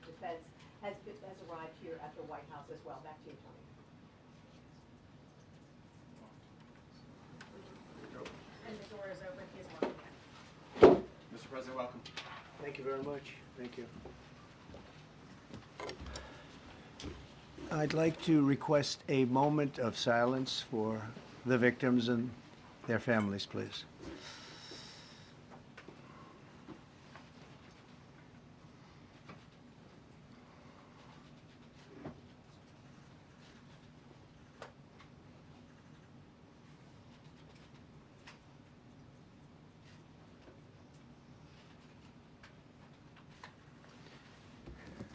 of Defense has arrived here at the White House as well. Back to you, Tony. And the door is open. He's walking in. Mr. President, welcome. Thank you very much. Thank you. I'd like to request a moment of silence for the victims and their families, please.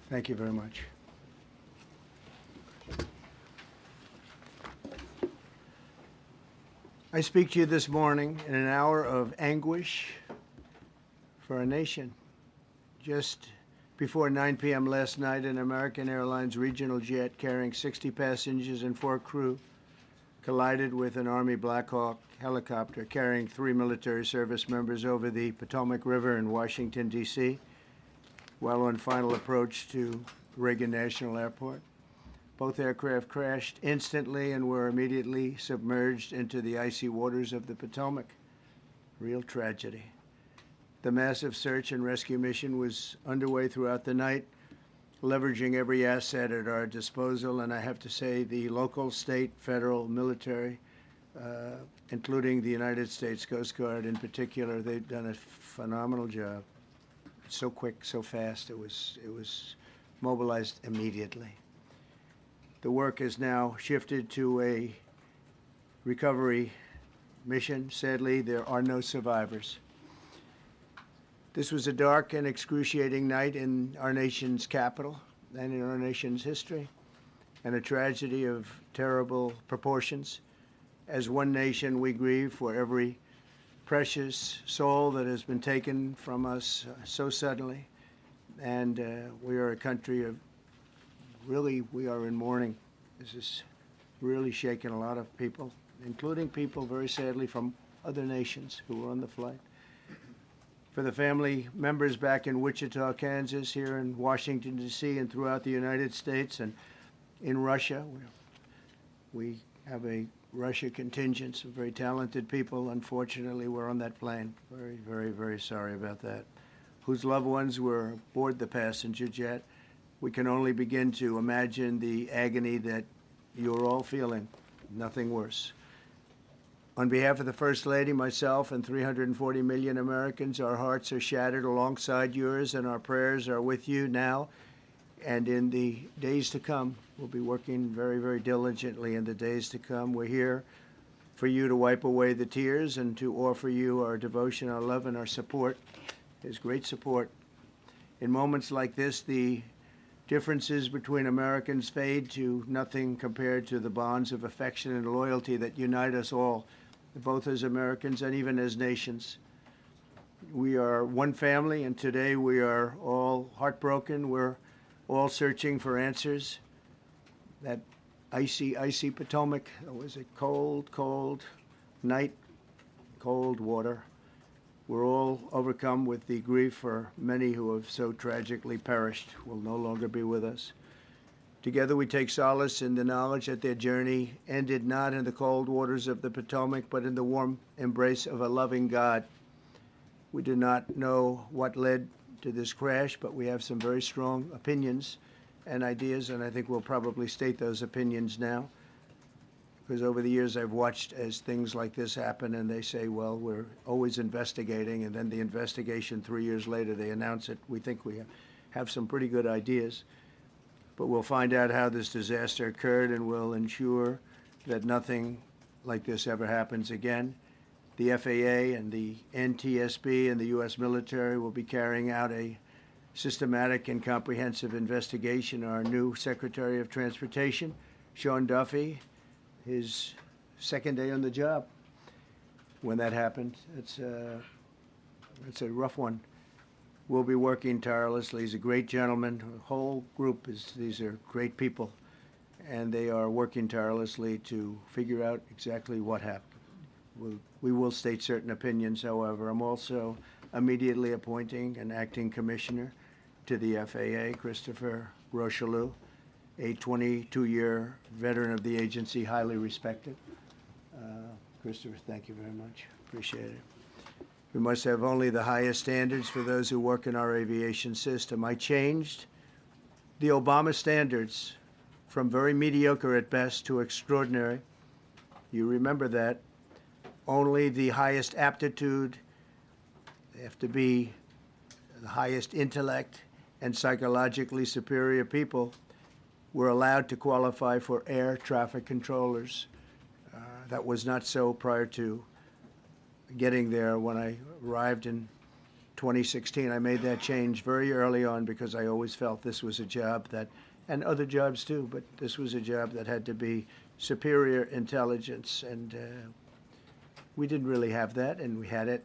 Thank you very much. I speak to you this morning in an hour of anguish for our nation. Just before 9 p.m. last night, an American Airlines regional jet carrying 60 passengers and 4 crew collided with an Army Black Hawk helicopter carrying 3 military service members over the Potomac River in Washington, D.C., while on final approach to Reagan National Airport. Both aircraft crashed instantly and were immediately submerged into the icy waters of the Potomac. Real tragedy. The massive search and rescue mission was underway throughout the night, leveraging every asset at our disposal, and I have to say the local, state, federal, military, including the United States Coast Guard in particular, they've done a phenomenal job. So quick, so fast, it was mobilized immediately. The work has now shifted to a recovery mission. Sadly, there are no survivors. This was a dark and excruciating night in our nation's capital and in our nation's history, and a tragedy of terrible proportions. As one nation, we grieve for every precious soul that has been taken from us so suddenly, and we are a country of really, we are in mourning. This has really shaken a lot of people, including people, very sadly, from other nations who were on the flight. For the family members back in Wichita, Kansas, here in Washington, D.C., and throughout the United States and in Russia, we have a Russia contingent, some very talented people. Unfortunately, were on that plane. Very, very, very sorry about that. Whose loved ones were aboard the passenger jet. We can only begin to imagine the agony that you're all feeling. Nothing worse. On behalf of the First Lady, myself, and 340 million Americans, our hearts are shattered alongside yours, and our prayers are with you now and in the days to come. We'll be working very, very diligently in the days to come. We're here for you to wipe away the tears and to offer you our devotion, our love, and our support. There's great support. In moments like this, the differences between Americans fade to nothing compared to the bonds of affection and loyalty that unite us all, both as Americans and even as nations. We are one family, and today we are all heartbroken. We're all searching for answers. That icy, icy Potomac, it was a cold, cold night, cold water. We're all overcome with the grief for many who have so tragically perished, will no longer be with us. Together we take solace in the knowledge that their journey ended not in the cold waters of the Potomac, but in the warm embrace of a loving God. We do not know what led to this crash, but we have some very strong opinions and ideas, and I think we'll probably state those opinions now. Because over the years I've watched as things like this happen, and they say, well, we're always investigating, and then the investigation 3 years later, they announce it. We think we have some pretty good ideas. But we'll find out how this disaster occurred, and we'll ensure that nothing like this ever happens again. The FAA and the NTSB and the U.S. military will be carrying out a systematic and comprehensive investigation. Our new Secretary of Transportation, Sean Duffy, his second day on the job when that happened. It's a rough one. We'll be working tirelessly. He's a great gentleman. The whole group these are great people, and they are working tirelessly to figure out exactly what happened. We will state certain opinions, however. I'm also immediately appointing an acting commissioner to the FAA, Christopher Rocheleau, a 22-year veteran of the agency, highly respected. Christopher, thank you very much. Appreciate it. We must have only the highest standards for those who work in our aviation system. I changed the Obama standards from very mediocre at best to extraordinary. You remember that. Only the highest aptitude, they have to be the highest intellect and psychologically superior people were allowed to qualify for air traffic controllers. That was not so prior to getting there. When I arrived in 2016, I made that change very early on because I always felt this was a job that, and other jobs too, but this was a job that had to be superior intelligence, and we didn't really have that, and we had it.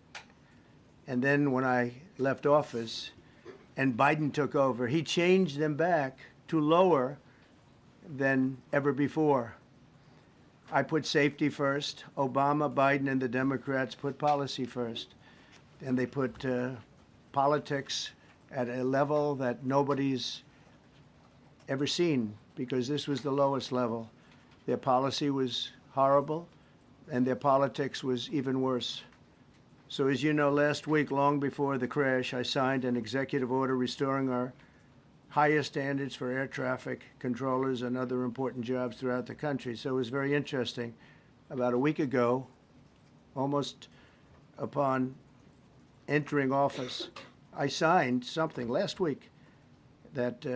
And then when I left office and Biden took over, he changed them back to lower than ever before. I put safety first. Obama, Biden, and the Democrats put policy first. And they put politics at a level that nobody's ever seen, because this was the lowest level. Their policy was horrible, and their politics was even worse. So as you know, last week, long before the crash, I signed an executive order restoring our highest standards for air traffic controllers and other important jobs throughout the country. So it was very interesting. About a week ago, almost upon entering office, I signed something last week that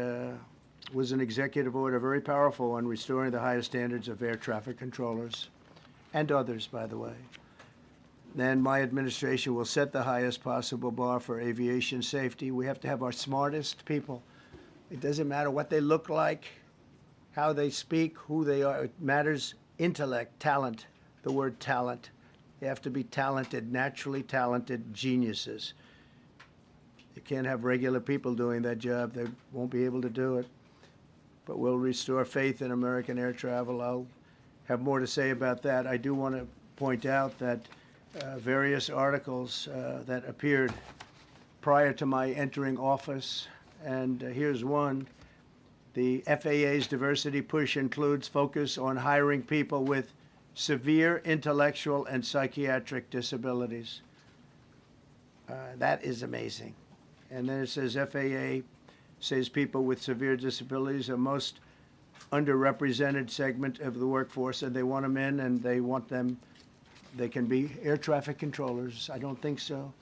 was an executive order, very powerful, on restoring the highest standards of air traffic controllers and others, by the way. Then my administration will set the highest possible bar for aviation safety. We have to have our smartest people. It doesn't matter what they look like, how they speak, who they are. It matters intellect, talent, the word talent. They have to be talented, naturally talented geniuses. You can't have regular people doing that job. They won't be able to do it. But we'll restore faith in American air travel. I'll have more to say about that. I do want to point out that various articles that appeared prior to my entering office, and here's one. The FAA's diversity push includes focus on hiring people with severe intellectual and psychiatric disabilities. That is amazing. And then it says FAA says people with severe disabilities are most underrepresented segment of the workforce, and they want them in, and they want them, they can be air traffic controllers. I don't think so.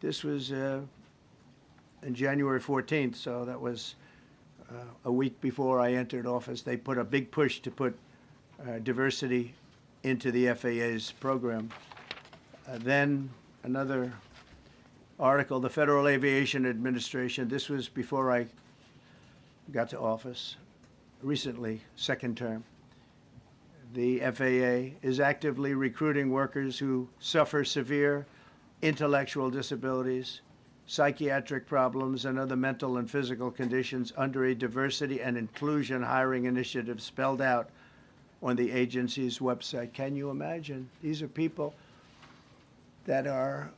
This was in January 14th, so that was a week before I entered office. They put a big push to put diversity into the FAA's program. Then another article, the Federal Aviation Administration, this was before I got to office, recently, second term. The FAA is actively recruiting workers who suffer severe intellectual disabilities, psychiatric problems, and other mental and physical conditions under a diversity and inclusion hiring initiative spelled out on the agency's website. Can you imagine? These are people that are,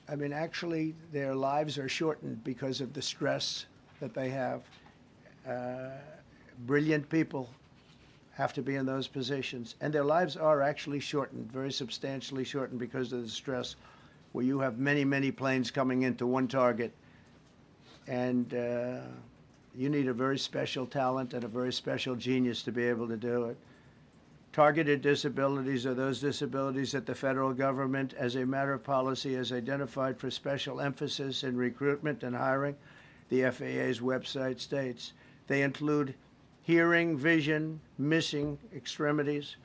I mean, actually, their lives are shortened because of the stress that they have. Brilliant people have to be in those positions, and their lives are actually shortened, very substantially shortened, because of the stress, where you have many, many planes coming into one target, and you need a very special talent and a very special genius to be able to do it. Targeted disabilities are those disabilities that the federal government, as a matter of policy, has identified for special emphasis in recruitment and hiring. The FAA's website states they include hearing, vision, missing extremities,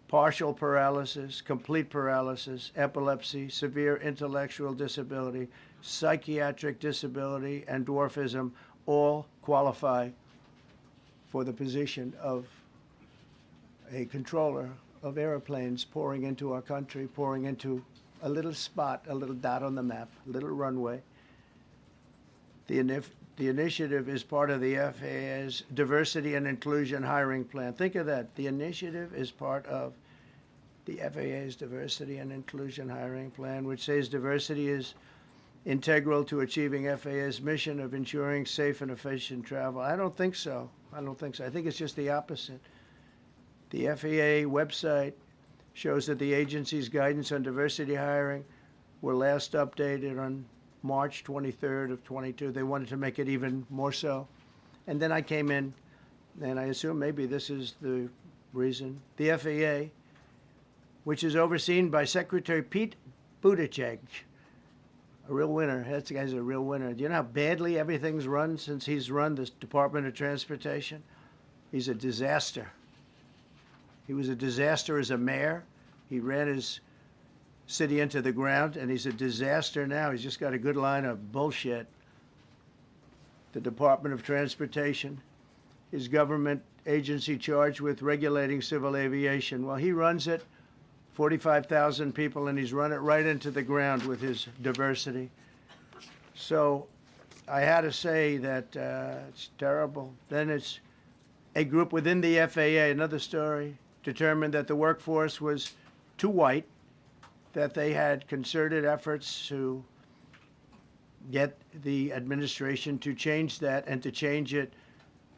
partial paralysis, complete paralysis, epilepsy, severe intellectual disability, psychiatric disability, and dwarfism all qualify for the position of a controller of airplanes pouring into our country, pouring into a little spot, a little dot on the map, a little runway. The initiative is part of the FAA's diversity and inclusion hiring plan. Think of that. The initiative is part of the FAA's diversity and inclusion hiring plan, which says diversity is integral to achieving FAA's mission of ensuring safe and efficient travel? I don't think so. I don't think so. I think it's just the opposite. The FAA website shows that the agency's guidance on diversity hiring were last updated on March 23rd of 22. They wanted to make it even more so. And then I came in, and I assume maybe this is the reason. The FAA, which is overseen by Secretary Pete Buttigieg, a real winner. That guy's a real winner. Do you know how badly everything's run since he's run this Department of Transportation? He's a disaster. He was a disaster as a mayor. He ran his city into the ground, and he's a disaster now. He's just got a good line of bullshit. The Department of Transportation is government agency charged with regulating civil aviation. Well, he runs it, 45,000 people, and he's run it right into the ground with his diversity. So I had to say that it's terrible. Then it's a group within the FAA, another story, determined that the workforce was too white, that they had concerted efforts to get the administration to change that and to change it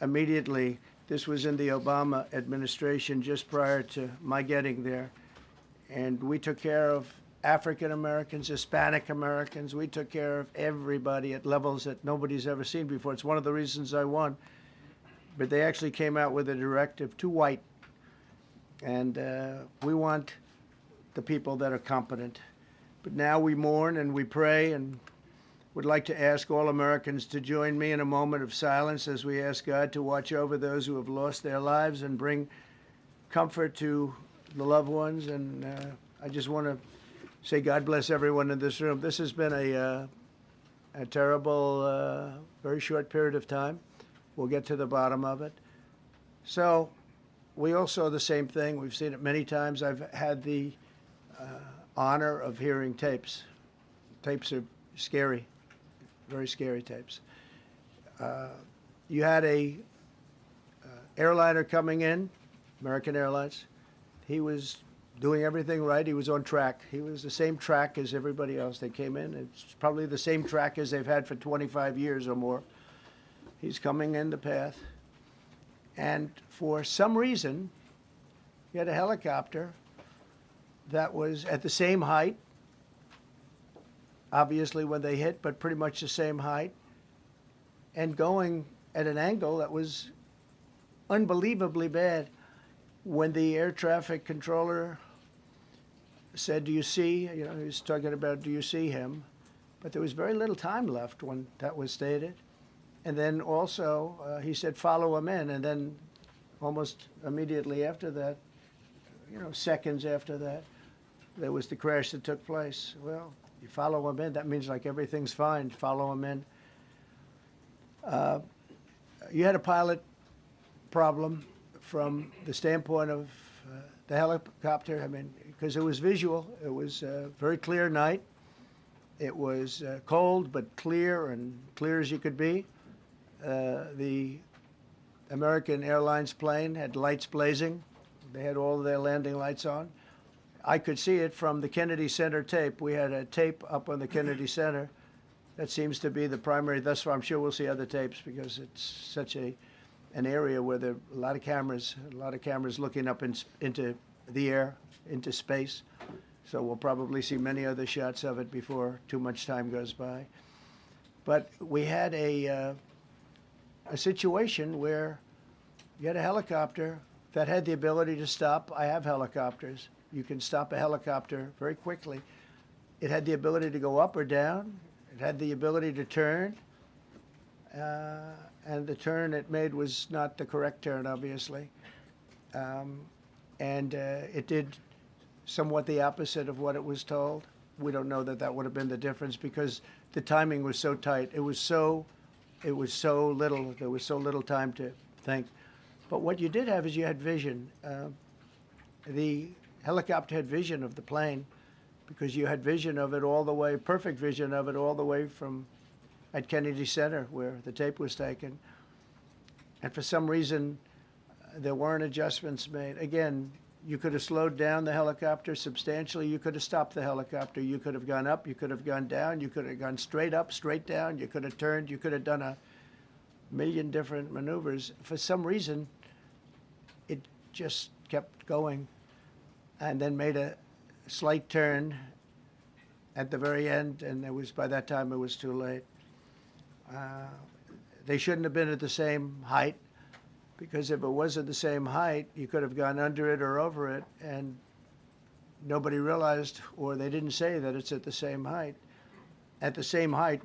immediately. This was in the Obama administration just prior to my getting there. And we took care of African Americans, Hispanic Americans. We took care of everybody at levels that nobody's ever seen before. It's one of the reasons I won. But they actually came out with a directive, too white. And we want the people that are competent. But now we mourn and we pray and would like to ask all Americans to join me in a moment of silence as we ask God to watch over those who have lost their lives and bring comfort to the loved ones. And I just want to say God bless everyone in this room. This has been a terrible, very short period of time. We'll get to the bottom of it. So we all saw the same thing. We've seen it many times. I've had the honor of hearing tapes. Tapes are scary, very scary tapes. You had a airliner coming in, American Airlines. He was doing everything right. He was on track. He was the same track as everybody else. They came in. It's probably the same track as they've had for 25 years or more. He's coming in the path. And for some reason, he had a helicopter that was at the same height, obviously when they hit, but pretty much the same height, and going at an angle that was unbelievably bad. When the air traffic controller said, "Do you see?" You know, he was talking about, "Do you see him?" But there was very little time left when that was stated. And then also he said, "Follow him in." And then almost immediately after that, you know, seconds after that, there was the crash that took place. Well, you follow him in, that means like everything's fine. Follow him in. You had a pilot problem from the standpoint of the helicopter. I mean, because it was visual. It was a very clear night. It was cold but clear, and clear as you could be. The American Airlines plane had lights blazing. They had all of their landing lights on. I could see it from the Kennedy Center tape. We had a tape up on the Kennedy Center. That seems to be the primary. Thus far, I'm sure we'll see other tapes because it's such an area where there are a lot of cameras looking up into the air, into space. So we'll probably see many other shots of it before too much time goes by. But we had a situation where you had a helicopter that had the ability to stop. I have helicopters. You can stop a helicopter very quickly. It had the ability to go up or down. It had the ability to turn. And the turn it made was not the correct turn, obviously. It did somewhat the opposite of what it was told. We don't know that that would have been the difference because the timing was so tight. It was so little. There was so little time to think. But what you did have is you had vision. The helicopter had vision of the plane because you had vision of it all the way, perfect vision of it all the way from at Kennedy Center where the tape was taken. And for some reason, there weren't adjustments made. Again, You could have slowed down the helicopter substantially. You could have stopped the helicopter. You could have gone up. You could have gone down. You could have gone straight up, straight down. You could have turned. You could have done a million different maneuvers. For some reason, it just kept going and then made a slight turn at the very end, and by that time it was too late. They shouldn't have been at the same height, because if it was at the same height, you could have gone under it or over it, and nobody realized, or they didn't say that it's at the same height. At the same height,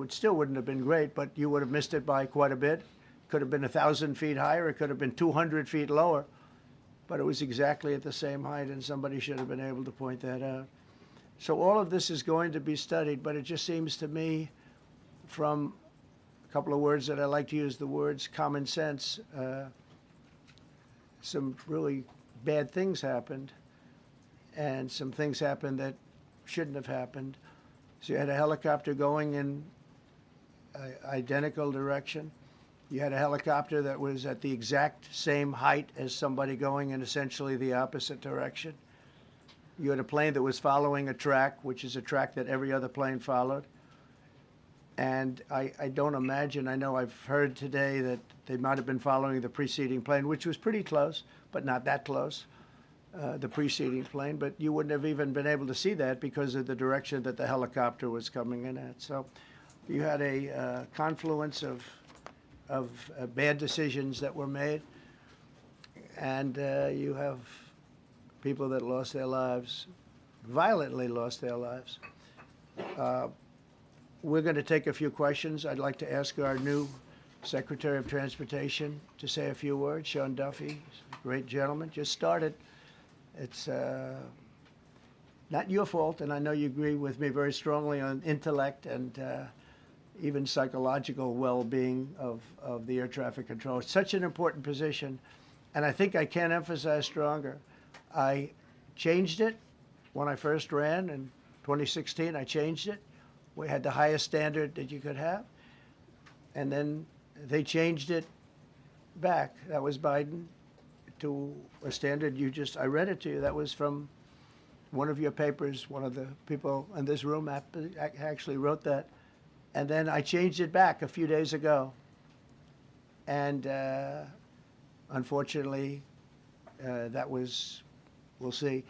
still wouldn't have been great, but you would have missed it by quite a bit. Could have been 1,000 feet higher. It could have been 200 feet lower, but it was exactly at the same height, and somebody should have been able to point that out. So all of this is going to be studied, but it just seems to me, from a couple of words that I like to use, the words common sense, some really bad things happened, and some things happened that shouldn't have happened. So you had a helicopter going in an identical direction. You had a helicopter that was at the exact same height as somebody going in essentially the opposite direction. You had a plane that was following a track, which is a track that every other plane followed. And I don't imagine, I know I've heard today that they might have been following the preceding plane, which was pretty close, but not that close, the preceding plane. But you wouldn't have even been able to see that because of the direction that the helicopter was coming in at. So you had a confluence of bad decisions that were made, and you have people that lost their lives, violently lost their lives. We're going to take a few questions. I'd like to ask our new Secretary of Transportation to say a few words. Sean Duffy, great gentleman, just started. It's not your fault, and I know you agree with me very strongly on intellect and even psychological well-being of the air traffic control. It's such an important position, and I think I can't emphasize stronger. I changed it when I first ran in 2016. I changed it. We had the highest standard that you could have, and then they changed it back. That was Biden, to a standard I read it to you. That was from one of your papers. One of the people in this room actually wrote that. And then I changed it back a few days ago. And unfortunately, that was, we'll see.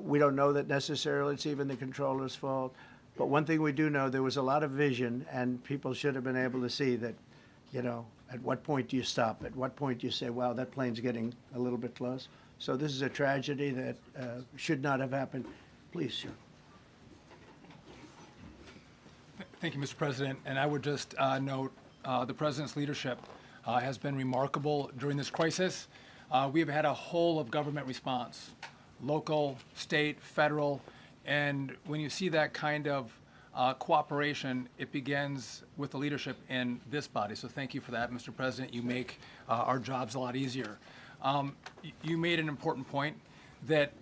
We don't know that necessarily it's even the controller's fault. But one thing we do know, there was a lot of vision, and people should have been able to see that, at what point do you stop? At what point do you say, wow, that plane's getting a little bit close? So this is a tragedy that should not have happened. Please, sir. Thank you, Mr. President. And I would just note the President's leadership has been remarkable during this crisis. We have had a whole of government response, local, state, federal, and when you see that kind of cooperation, it begins with the leadership in this body. So thank you for that, Mr. President. You make our jobs a lot easier. You made an important point that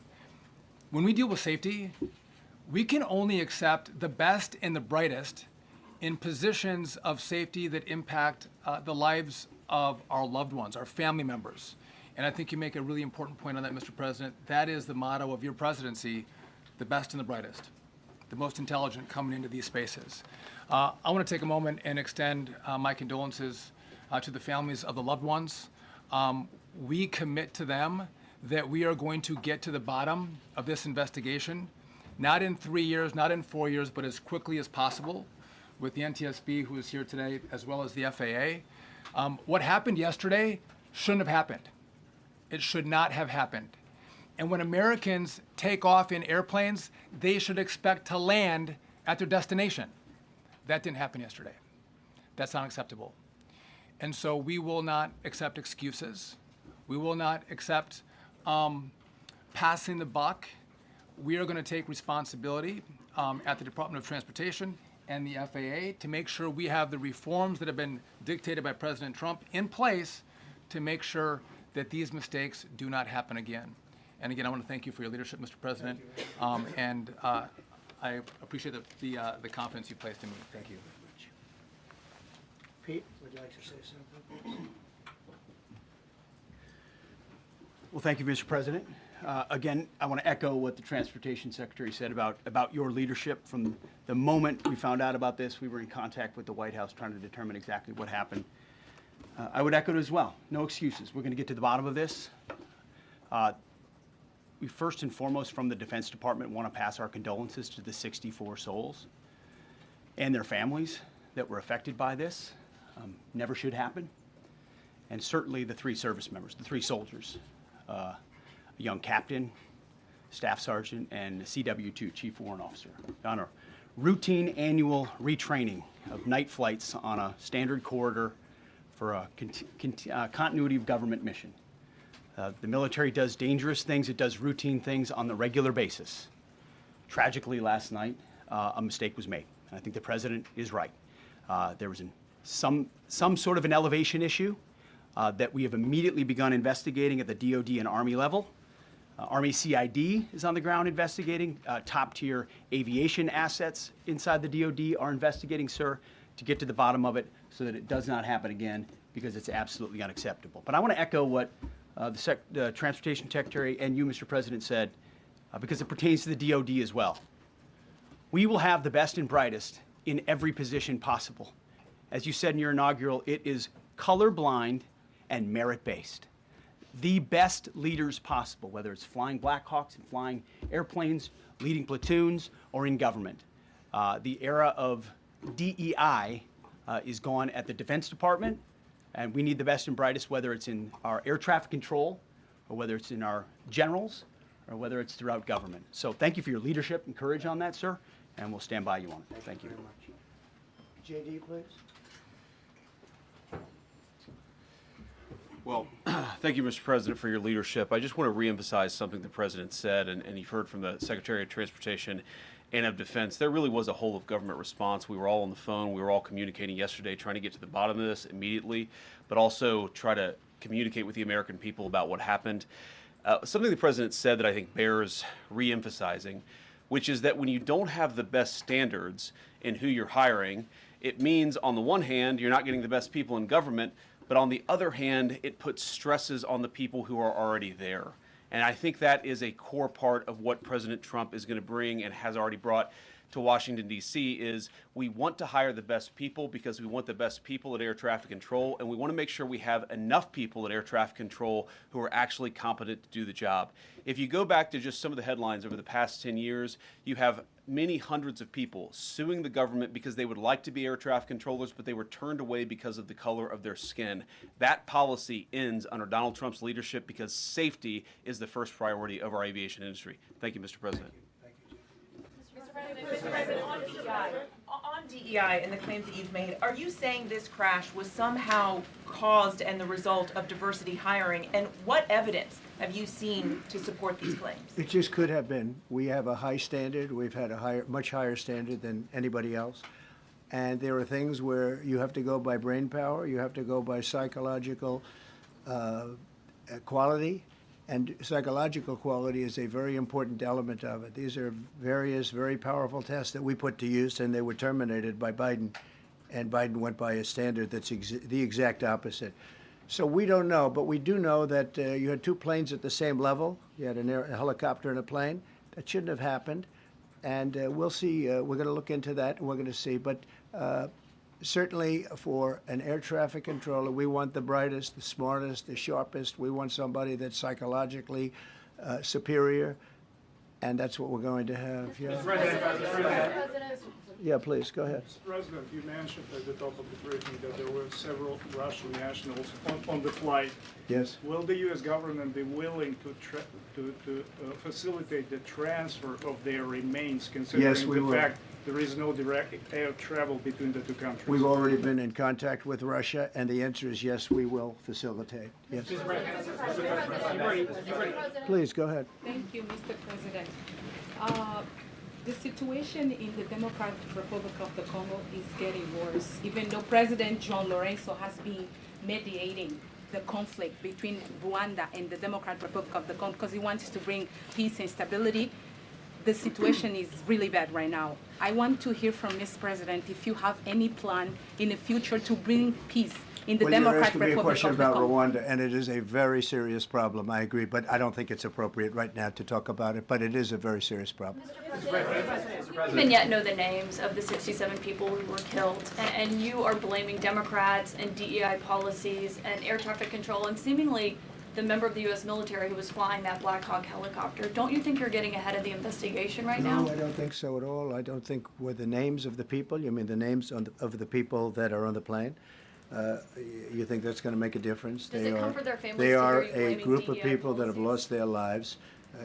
when we deal with safety, we can only accept the best and the brightest in positions of safety that impact the lives of our loved ones, our family members. And I think you make a really important point on that, Mr. President. That is the motto of your presidency, the best and the brightest, the most intelligent coming into these spaces. I want to take a moment and extend my condolences to the families of the loved ones. We commit to them that we are going to get to the bottom of this investigation, not in 3 years, not in 4 years, but as quickly as possible, with the NTSB, who is here today, as well as the FAA. What happened yesterday shouldn't have happened. It should not have happened. And when Americans take off in airplanes, they should expect to land at their destination. That didn't happen yesterday. That's not acceptable. And so we will not accept excuses. We will not accept passing the buck. We are going to take responsibility at the Department of Transportation and the FAA to make sure we have the reforms that have been dictated by President Trump in place to make sure that these mistakes do not happen again. And again, I want to thank you for your leadership, Mr. President, and I appreciate the confidence you placed in me. Thank you. Pete would like to say something. Well, thank you, Mr. President. Again, I want to echo what the Transportation Secretary said about your leadership. From the moment we found out about this, we were in contact with the White House trying to determine exactly what happened. I would echo it as well. No excuses. We're going to get to the bottom of this. We first and foremost, from the Defense Department, want to pass our condolences to the 64 souls and their families that were affected by this. Never should happen. And certainly the 3 service members, the 3 soldiers, a young captain, staff sergeant, and a CW2, Chief Warrant Officer, on a routine annual retraining of night flights on a standard corridor for a continuity of government mission. The military does dangerous things. It does routine things on the regular basis. Tragically, last night, a mistake was made. And I think the president is right. There was some sort of an elevation issue that we have immediately begun investigating at the DOD and Army level. Army CID is on the ground investigating. Top-tier aviation assets inside the DOD are investigating, sir, to get to the bottom of it so that it does not happen again, because it's absolutely unacceptable. But I want to echo what the Transportation Secretary and you, Mr. President, said, because it pertains to the DOD as well. We will have the best and brightest in every position possible. As you said in your inaugural, it is colorblind and merit-based. The best leaders possible, whether it's flying Black Hawks and flying airplanes, leading platoons, or in government. The era of DEI is gone at the Defense Department, and we need the best and brightest, whether it's in our air traffic control, or whether it's in our generals, or whether it's throughout government. So thank you for your leadership and courage on that, sir, and we'll stand by you on it. Thank you. Very much. JD, please. Well, thank you, Mr. President, for your leadership. I just want to reemphasize something the President said, and you've heard from the Secretary of Transportation and of Defense. There really was a whole of government response. We were all on the phone. We were all communicating yesterday, trying to get to the bottom of this immediately, but also try to communicate with the American people about what happened. Something the President said that I think bears reemphasizing, which is that when you don't have the best standards in who you're hiring, it means, on the one hand, you're not getting the best people in government, but on the other hand, it puts stresses on the people who are already there. And I think that is a core part of what President Trump is going to bring and has already brought to Washington, D.C. is we want to hire the best people because we want the best people at air traffic control, and we want to make sure we have enough people at air traffic control who are actually competent to do the job. If you go back to just some of the headlines over the past 10 years, you have many hundreds of people suing the government because they would like to be air traffic controllers, but they were turned away because of the color of their skin. That policy ends under Donald Trump's leadership because safety is the first priority of our aviation industry. Thank you, Mr. President. Mr. President, on DEI and the claims that you've made, are you saying this crash was somehow caused and the result of diversity hiring? And what evidence have you seen to support these claims? It just could have been. We have a high standard. We've had a much higher standard than anybody else. And there are things where you have to go by brain power, you have to go by psychological quality. And psychological quality is a very important element of it. These are various very powerful tests that we put to use, and they were terminated by Biden. And Biden went by a standard that's the exact opposite. So we don't know, but we do know that you had 2 planes at the same level. You had a helicopter and a plane. That shouldn't have happened. And we'll see. We're going to look into that, and we're going to see. But certainly for an air traffic controller, we want the brightest, the smartest, the sharpest. We want somebody that's psychologically superior, and that's what we're going to have. Yeah. Mr. President. Yeah, please, go ahead. Mr. President, you mentioned at the top of the briefing that there were several Russian nationals on the flight. Yes. Will the U.S. government be willing to facilitate the transfer of their remains, considering Yes, we the will. fact there is no direct air travel between the 2 countries? We've already been in contact with Russia, and the answer is yes, we will facilitate. Yes. Please, go ahead. Thank you, Mr. President. The situation in the Democratic Republic of the Congo is getting worse, even though President John Lorenzo has been mediating the conflict between Rwanda and the Democratic Republic of the Congo because he wants to bring peace and stability. The situation is really bad right now. I want to hear from Ms. President if you have any plan in the future to bring peace in the Well, you're Democratic asking me a Republic question of the about Congo. Rwanda, and it is a very serious problem, I agree, but I don't think it's appropriate right now to talk about it, but it is a very serious problem. Even yet know the names of the 67 people who were killed, and you are blaming Democrats and DEI policies and air traffic control and seemingly the member of the U.S. military who was flying that Black Hawk helicopter. Don't you think you're getting ahead of the investigation right now? No, I don't think so at all. I don't think with the names of the people, you mean the names of the people that are on the plane? You think that's going to make a difference? Does it comfort their families They to are hear you a blaming group of DEI people that have policies? lost their lives.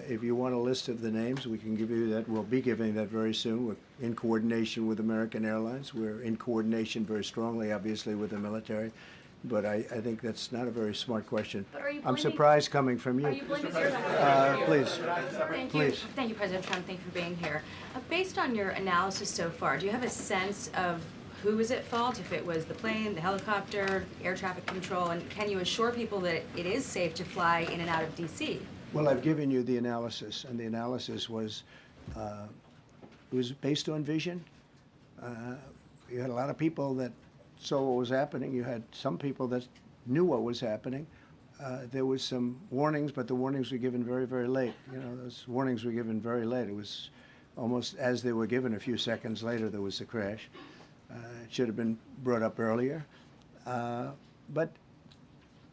If you want a list of the names, we can give you that. We'll be giving that very soon. We're in coordination with American Airlines. We're in coordination very strongly, obviously, with the military. But I think that's not a very smart question. But are you I'm blaming- surprised coming from you. Are you blaming air traffic? Please. Thank you. Please. Thank you, President Trump. Thank you for being here. Based on your analysis so far, do you have a sense of who was at fault, if it was the plane, the helicopter, air traffic control, and can you assure people that it is safe to fly in and out of D.C.? Well, I've given you the analysis, and the analysis was it was based on vision. You had a lot of people that saw what was happening. You had some people that knew what was happening. There was some warnings, but the warnings were given very, very late. You know, those warnings were given very late. It was almost as they were given. A few seconds later, there was a crash. It should have been brought up earlier. But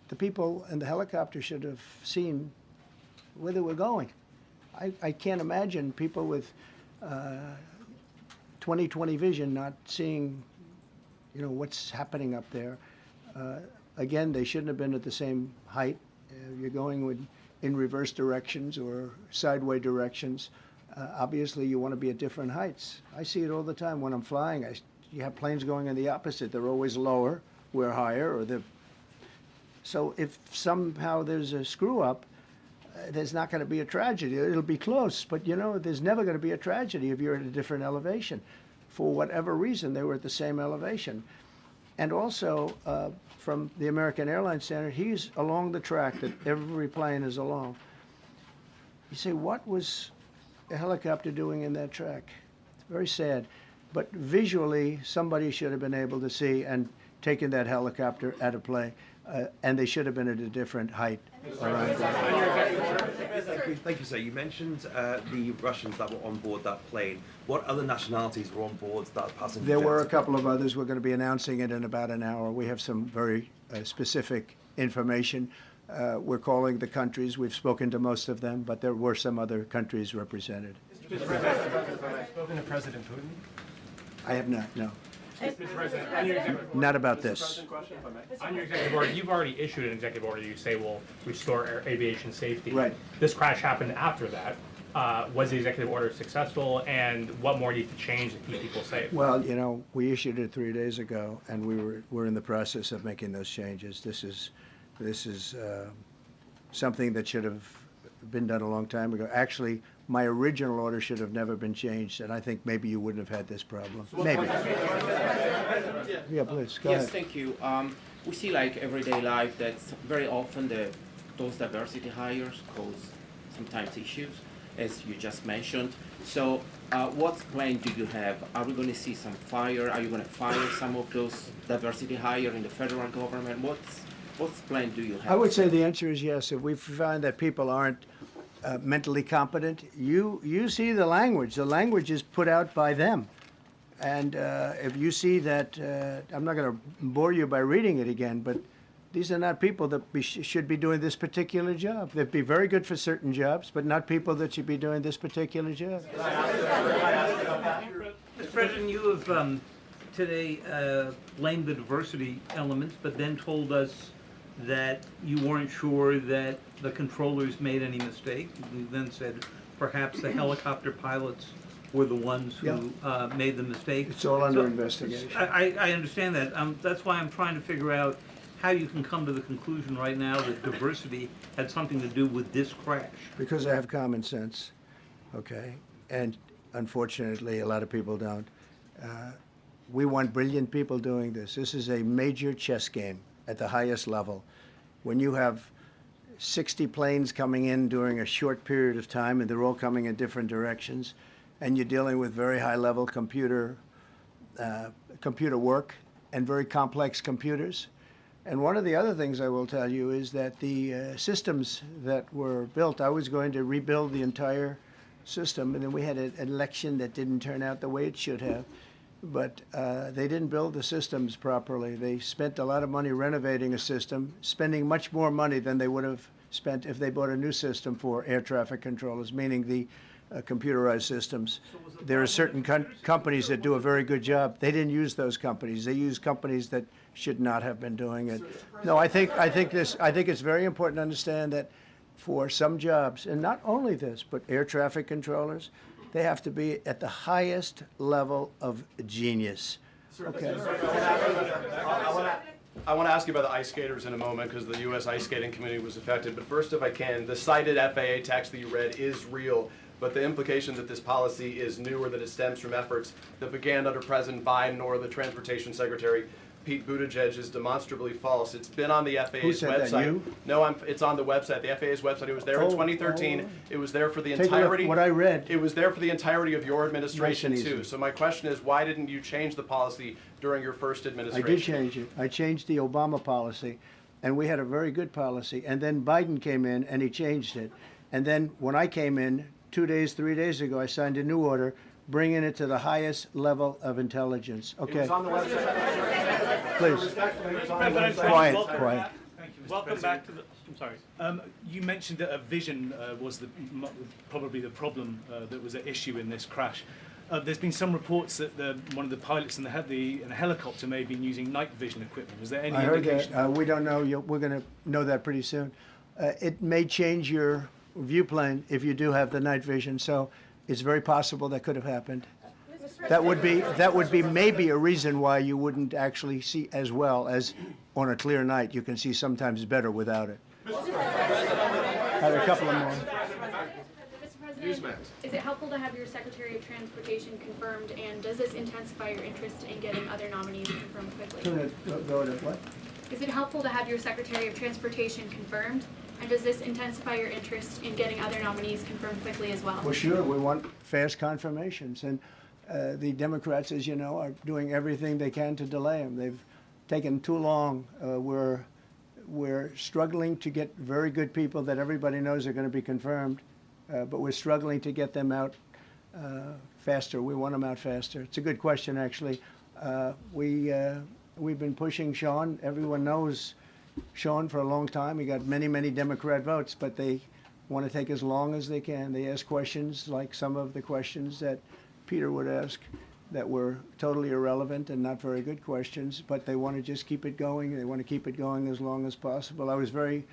the people in the helicopter should have seen where they were going. I can't imagine people with 20/20 vision not seeing, you know, what's happening up there. Again, they shouldn't have been at the same height. You're going in reverse directions or sideways directions. Obviously, you want to be at different heights. I see it all the time when I'm flying. You have planes going in the opposite. They're always lower, we're higher, or so if somehow there's a screw up, there's not going to be a tragedy. It'll be close, but you know, there's never going to be a tragedy if you're at a different elevation. For whatever reason, they were at the same elevation. And also, from the American Airlines Center, he's along the track that every plane is along. You say, what was a helicopter doing in that track? It's very sad. But visually, somebody should have been able to see and taken that helicopter out of play. And they should have been at a different height. Thank you, sir. You mentioned the Russians that were on board that plane. What other nationalities were on board that passenger There were a jet? couple of others. We're going to be announcing it in about an hour. We have some very specific information. We're calling the countries. We've spoken to most of them, but there were some other countries represented. Mr. President, have you spoken to President Putin? I have not, no. Mr. President, on your executive order, Not about this. on your executive order, you've already issued an executive order you say will restore aviation safety. Right. This crash happened after that. Was the executive order successful, and what more needs to change to keep people safe? Well, you know, we issued it 3 days ago, and we're in the process of making those changes. This is something that should have been done a long time ago. Actually, my original order should have never been changed, and I think maybe you wouldn't have had this problem. Maybe. Yeah, please, go Yes, ahead. thank you. We see like everyday life that very often those diversity hires cause sometimes issues, as you just mentioned. So what plan do you have? Are we going to see some fire? Are you going to fire some of those diversity hire in the federal government? What plan do you have? I would say the answer is yes. If we find that people aren't mentally competent, you see the language. The language is put out by them. And if you see that, I'm not going to bore you by reading it again, but these are not people that should be doing this particular job. They'd be very good for certain jobs, but not people that should be doing this particular job. Mr. President, you have today blamed the diversity elements, but then told us that you weren't sure that the controllers made any mistake. You then said perhaps the helicopter pilots were the ones who made the mistake. It's all under investigation. I understand that. That's why I'm trying to figure out how you can come to the conclusion right now that diversity had something to do with this crash. Because I have common sense, okay? And unfortunately, a lot of people don't. We want brilliant people doing this. This is a major chess game at the highest level. When you have 60 planes coming in during a short period of time, and they're all coming in different directions, and you're dealing with very high-level computer work and very complex computers, And one of the other things I will tell you is that the systems that were built, I was going to rebuild the entire system, and then we had an election that didn't turn out the way it should have. But they didn't build the systems properly. They spent a lot of money renovating a system, spending much more money than they would have spent if they bought a new system for air traffic controllers, meaning the computerized systems. There are certain companies that do a very good job. They didn't use those companies. They used companies that should not have been doing it. No, I think it's very important to understand that for some jobs, and not only this, but air traffic controllers, they have to be at the highest level of genius. Okay. I want to ask you about the ice skaters in a moment because the U.S. ice skating community was affected. But first, if I can, the cited FAA text that you read is real, but the implication that this policy is new or that it stems from efforts that began under President Biden or the Transportation Secretary Pete Buttigieg is demonstrably false. It's been on the FAA's Who said website. That, you? No, it's on the website, the FAA's website. It was there in 2013. It was there for the entirety. What I read. It was there for the entirety of your administration Nice and too. easy. So my question is, why didn't you change the policy during your first administration? I did change it. I changed the Obama policy, and we had a very good policy. And then Biden came in, and he changed it. And then when I came in 3 days ago, I signed a new order bringing it to the highest level of intelligence. Okay. It was on the website. Please. Quiet. Welcome back to the. I'm sorry. You mentioned that a vision was probably the problem that was at issue in this crash. There's been some reports that one of the pilots in the helicopter may have been using night vision equipment. Was there any I heard indication? that. We don't know. We're going to know that pretty soon. It may change your view plane if you do have the night vision. So it's very possible that could have happened. That would be maybe a reason why you wouldn't actually see as well as on a clear night. You can see sometimes better without it. I have a couple of more. Mr. President, is it helpful to have your Secretary of Transportation confirmed, and does this intensify your interest in getting other nominees confirmed quickly? Go to what? Is it helpful to have your Secretary of Transportation confirmed, and does this intensify your interest in getting other nominees confirmed quickly as well? Well, sure. We want fast confirmations. And the Democrats, as you know, are doing everything they can to delay them. They've taken too long. We're struggling to get very good people that everybody knows are going to be confirmed, but we're struggling to get them out faster. We want them out faster. It's a good question, actually. We've been pushing Sean. Everyone knows Sean for a long time. He got many, many Democrat votes, but they want to take as long as they can. They ask questions like some of the questions that Peter would ask that were totally irrelevant and not very good questions, but they want to just keep it going. They want to keep it going as long as possible. I was very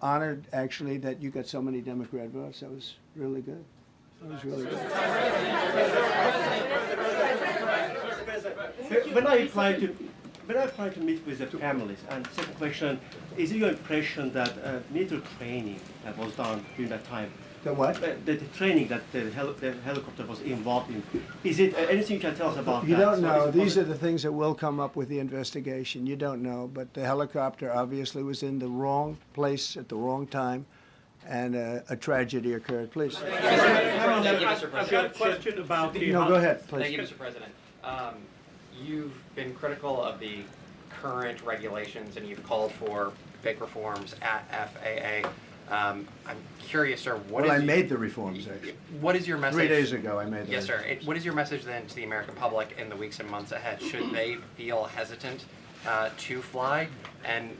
honored, actually, that you got so many Democrat votes. That was really good. That was really good. When I try to meet with the families, and second question, is it your impression that military training that was done during that time? The what? The training that the helicopter was involved in. Is it anything you can tell us about You that? don't So know. is it These are the things that will come up with the investigation. You don't know. But the helicopter obviously was in the wrong place at the wrong time, and a tragedy occurred. Please. Thank you, Mr. President. I've got a question about the. No, go ahead, please. Thank you, Mr. President. You've been critical of the current regulations, and you've called for big reforms at FAA. I'm curious, sir, Well, I made the reforms, actually. what is your message? 3 days ago, I made them. Yes, sir. What is your message then to the American public in the weeks and months ahead? Should they feel hesitant to fly? And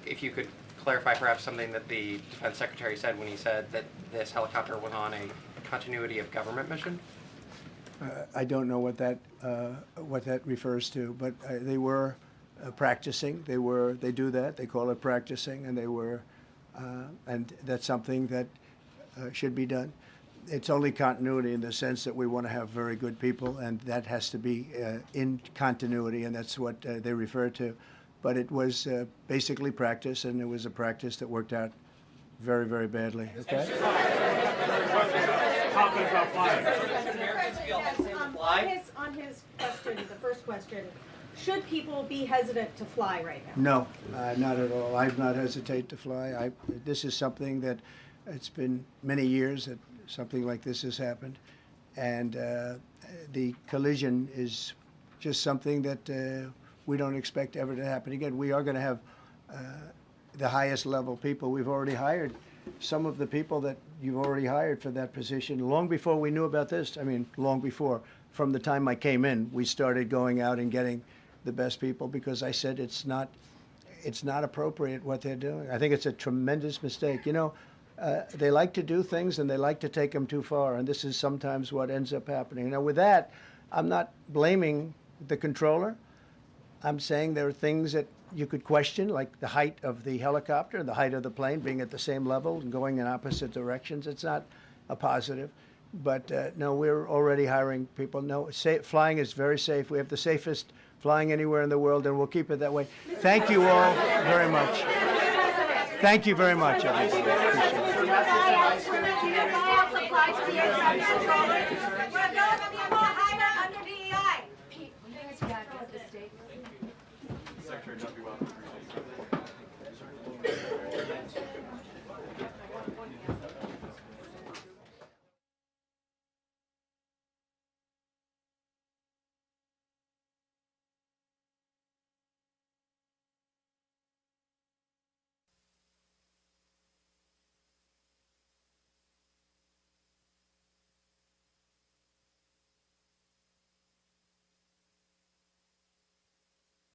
if you could clarify perhaps something that the Defense Secretary said when he said that this helicopter was on a continuity of government mission? I don't know what that refers to, but they were practicing. They do that. They call it practicing, and they were, and that's something that should be done. It's only continuity in the sense that we want to have very good people, and that has to be in continuity, and that's what they refer to. But it was basically practice, and it was a practice that worked out very, very badly. Okay. On his question, the first question, should people be hesitant to fly right now? No, not at all. I've not hesitated to fly. This is something that it's been many years that something like this has happened, and the collision is just something that we don't expect ever to happen again. We are going to have the highest level people. We've already hired some of the people that you've already hired for that position long before we knew about this. I mean, long before. From the time I came in, we started going out and getting the best people because I said it's not appropriate what they're doing. I think it's a tremendous mistake. You know, they like to do things and they like to take them too far, and this is sometimes what ends up happening. Now, with that, I'm not blaming the controller. I'm saying there are things that you could question, like the height of the helicopter, the height of the plane being at the same level and going in opposite directions. It's not a positive. But no, we're already hiring people. No, flying is very safe. We have the safest flying anywhere in the world, and we'll keep it that way. Thank you all very much. Thank you very much, everybody. Appreciate it.